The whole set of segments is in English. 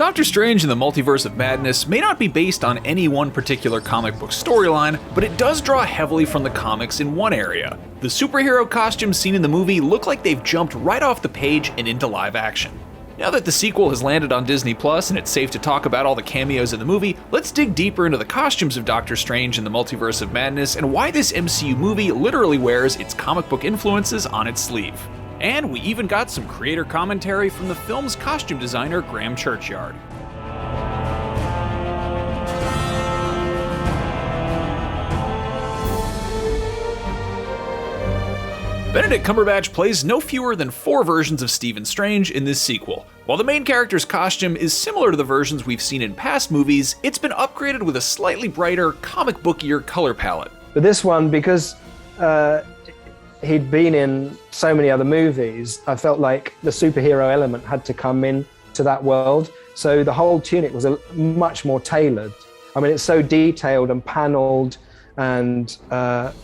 Doctor Strange in the Multiverse of Madness may not be based on any one particular comic book storyline, but it does draw heavily from the comics in one area. The superhero costumes seen in the movie look like they've jumped right off the page and into live action. Now that the sequel has landed on Disney Plus and it's safe to talk about all the cameos in the movie, let's dig deeper into the costumes of Doctor Strange in the Multiverse of Madness and why this MCU movie literally wears its comic book influences on its sleeve. And we even got some creator commentary from the film's costume designer Graham Churchyard. Benedict Cumberbatch plays no fewer than 4 versions of Stephen Strange in this sequel. While the main character's costume is similar to the versions we've seen in past movies, it's been upgraded with a slightly brighter, comic bookier color palette. But this one, because he'd been in so many other movies, I felt like the superhero element had to come in to that world. So the whole tunic was much more tailored. I mean, it's so detailed and paneled and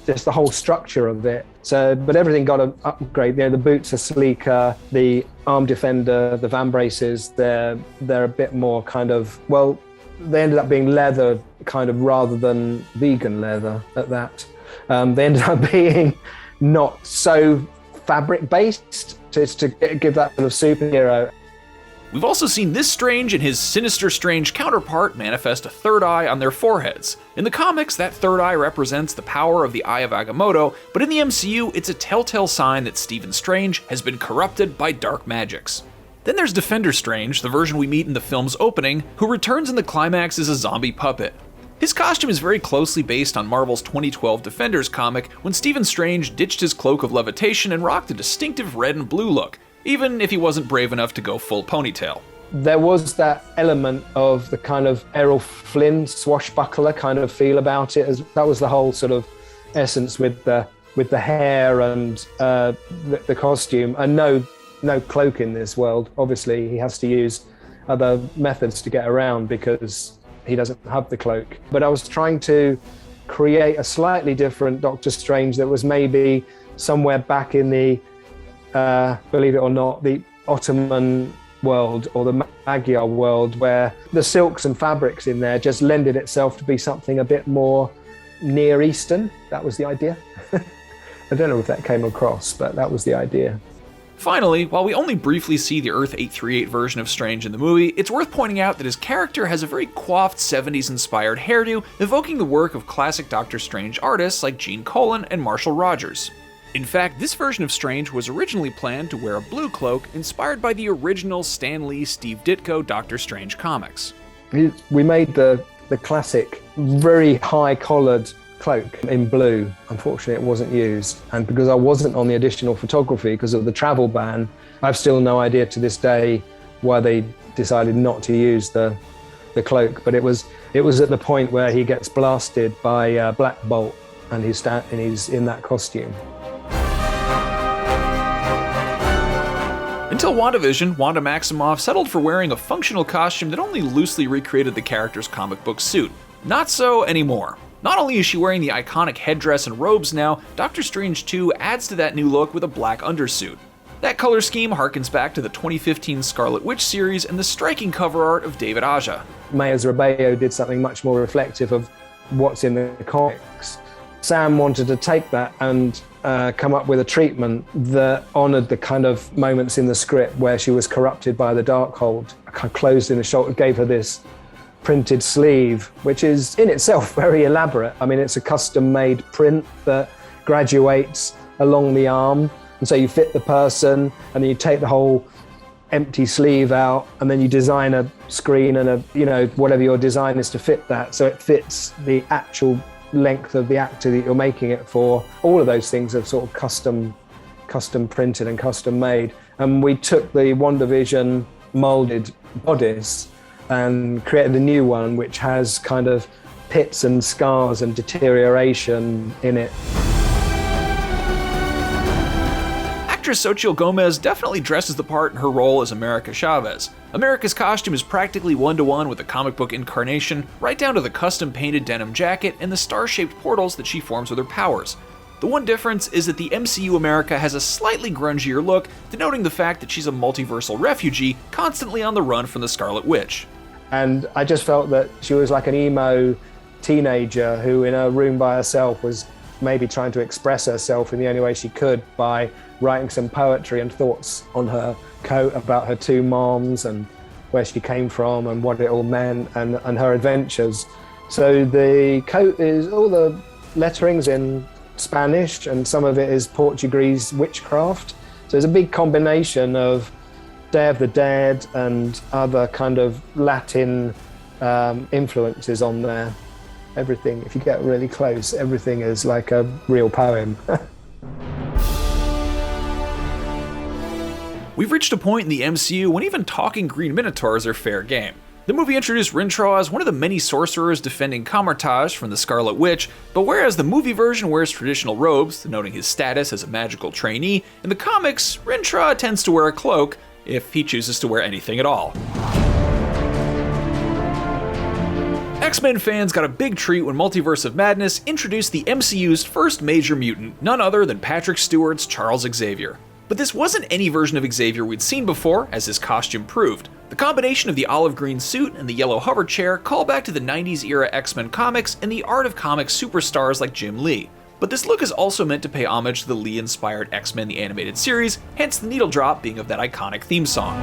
just the whole structure of it. So, but everything got an upgrade. You know, the boots are sleeker, the arm defender, the van braces, they're a bit more kind of, well, they ended up being leather kind of rather than vegan leather at that. They ended up being not so fabric based to give that sort of superhero. We've also seen this Strange and his Sinister Strange counterpart manifest a third eye on their foreheads. In the comics, that third eye represents the power of the Eye of Agamotto, but in the MCU, it's a telltale sign that Stephen Strange has been corrupted by dark magics. Then there's Defender Strange, the version we meet in the film's opening, who returns in the climax as a zombie puppet. His costume is very closely based on Marvel's 2012 Defenders comic, when Stephen Strange ditched his cloak of levitation and rocked a distinctive red and blue look, even if he wasn't brave enough to go full ponytail. There was that element of the kind of Errol Flynn swashbuckler kind of feel about it. That was the whole sort of essence with the hair and the costume. And no cloak in this world. Obviously, he has to use other methods to get around because he doesn't have the cloak. But I was trying to create a slightly different Doctor Strange that was maybe somewhere back in the, believe it or not, the Ottoman world or the Magyar world, where the silks and fabrics in there just lended itself to be something a bit more Near Eastern. That was the idea. I don't know if that came across, but that was the idea. Finally, while we only briefly see the Earth 838 version of Strange in the movie, it's worth pointing out that his character has a very coiffed 70s-inspired hairdo, evoking the work of classic Doctor Strange artists like Gene Colan and Marshall Rogers. In fact, this version of Strange was originally planned to wear a blue cloak inspired by the original Stan Lee, Steve Ditko Doctor Strange comics. We made the classic, very high-collared cloak in blue. Unfortunately, it wasn't used. And because I wasn't on the additional photography because of the travel ban, I've still no idea to this day why they decided not to use the cloak. But it was at the point where he gets blasted by Black Bolt and he's in that costume. Until WandaVision, Wanda Maximoff settled for wearing a functional costume that only loosely recreated the character's comic book suit. Not so anymore. Not only is she wearing the iconic headdress and robes now, Doctor Strange 2 adds to that new look with a black undersuit. That color scheme harkens back to the 2015 Scarlet Witch series and the striking cover art of David Aja. Mayers Rebello did something much more reflective of what's in the comics. Sam wanted to take that and come up with a treatment that honoured the kind of moments in the script where she was corrupted by the Darkhold. Kind of closed in the shoulder, gave her this printed sleeve, which is in itself very elaborate. I mean, it's a custom-made print that graduates along the arm, and so you fit the person, and then you take the whole empty sleeve out, and then you design a screen and whatever your design is to fit that, so it fits the actual length of the actor that you're making it for. All of those things are sort of custom printed and custom made. And we took the WandaVision molded bodice and created a new one which has kind of pits and scars and deterioration in it. Actress Xochitl Gomez definitely dresses the part in her role as America Chavez. America's costume is practically one-to-one with the comic book incarnation, right down to the custom-painted denim jacket and the star-shaped portals that she forms with her powers. The one difference is that the MCU America has a slightly grungier look, denoting the fact that she's a multiversal refugee constantly on the run from the Scarlet Witch. And I just felt that she was like an emo teenager who in a room by herself was maybe trying to express herself in the only way she could by writing some poetry and thoughts on her coat about her two moms and where she came from and what it all meant and her adventures. So the coat is all the lettering's in Spanish and some of it is Portuguese witchcraft. So it's a big combination of Day of the Dead and other kind of Latin influences on there. Everything, if you get really close, everything is like a real poem. We've reached a point in the MCU when even talking green minotaurs are fair game. The movie introduced Rintrah as one of the many sorcerers defending Cumberbatch from the Scarlet Witch, but whereas the movie version wears traditional robes, denoting his status as a magical trainee, in the comics, Rintrah tends to wear a cloak, if he chooses to wear anything at all. X-Men fans got a big treat when Multiverse of Madness introduced the MCU's first major mutant, none other than Patrick Stewart's Charles Xavier. But this wasn't any version of Xavier we'd seen before, as his costume proved. The combination of the olive green suit and the yellow hover chair call back to the 90s era X-Men comics and the art of comic superstars like Jim Lee. But this look is also meant to pay homage to the Lee-inspired X-Men the Animated Series, hence the needle drop being of that iconic theme song.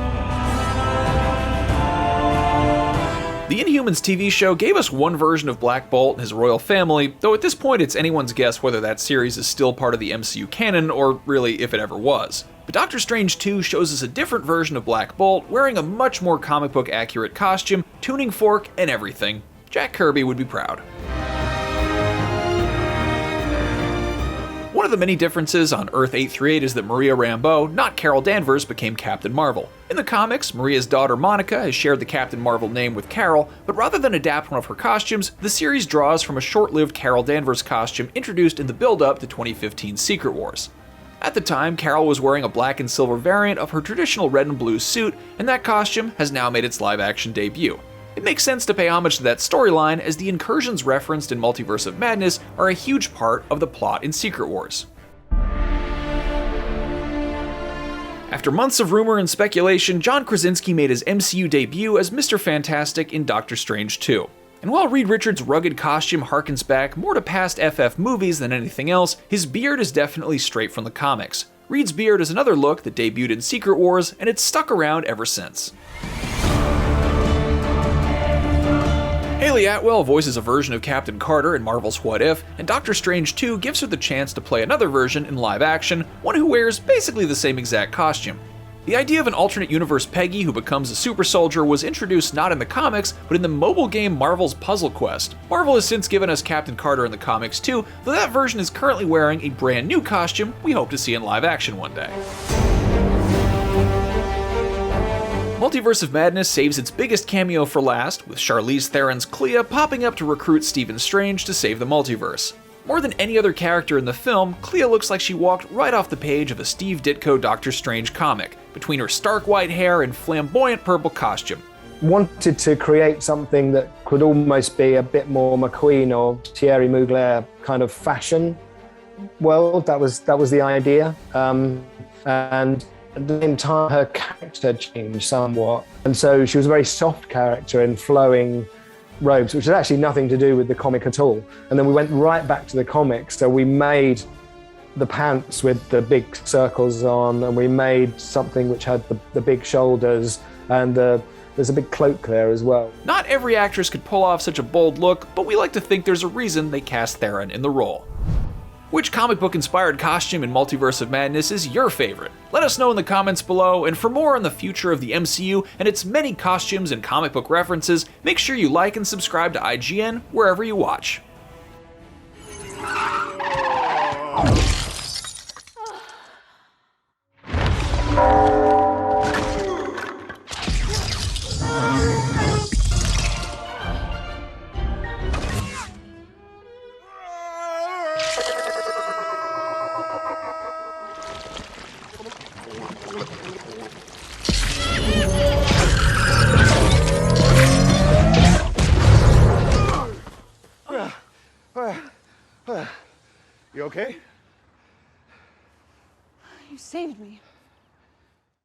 The Inhumans TV show gave us one version of Black Bolt and his royal family, though at this point it's anyone's guess whether that series is still part of the MCU canon, or really if it ever was. But Doctor Strange 2 shows us a different version of Black Bolt, wearing a much more comic book accurate costume, tuning fork, and everything. Jack Kirby would be proud. One of the many differences on Earth 838 is that Maria Rambeau, not Carol Danvers, became Captain Marvel. In the comics, Maria's daughter Monica has shared the Captain Marvel name with Carol, but rather than adapt one of her costumes, the series draws from a short-lived Carol Danvers costume introduced in the build-up to 2015's Secret Wars. At the time, Carol was wearing a black and silver variant of her traditional red and blue suit, and that costume has now made its live-action debut. It makes sense to pay homage to that storyline, as the incursions referenced in Multiverse of Madness are a huge part of the plot in Secret Wars. After months of rumor and speculation, John Krasinski made his MCU debut as Mr. Fantastic in Doctor Strange 2. And while Reed Richards' rugged costume harkens back more to past FF movies than anything else, his beard is definitely straight from the comics. Reed's beard is another look that debuted in Secret Wars, and it's stuck around ever since. Haley Atwell voices a version of Captain Carter in Marvel's What If, and Doctor Strange 2 gives her the chance to play another version in live action, one who wears basically the same exact costume. The idea of an alternate universe Peggy who becomes a super soldier was introduced not in the comics, but in the mobile game Marvel's Puzzle Quest. Marvel has since given us Captain Carter in the comics too, though that version is currently wearing a brand new costume we hope to see in live action one day. Multiverse of Madness saves its biggest cameo for last, with Charlize Theron's Clea popping up to recruit Stephen Strange to save the multiverse. More than any other character in the film, Clea looks like she walked right off the page of a Steve Ditko Doctor Strange comic, between her stark white hair and flamboyant purple costume. Wanted to create something that could almost be a bit more McQueen or Thierry Mugler kind of fashion world. That was the idea. And at the same time, her character changed somewhat. And so she was a very soft character in flowing robes, which had actually nothing to do with the comic at all. And then we went right back to the comics. So we made the pants with the big circles on, and we made something which had the big shoulders, and there's a big cloak there as well. Not every actress could pull off such a bold look, but we like to think there's a reason they cast Theron in the role. Which comic book inspired costume in Multiverse of Madness is your favorite? Let us know in the comments below, and for more on the future of the MCU and its many costumes and comic book references, make sure you like and subscribe to IGN wherever you watch. You okay? saved me.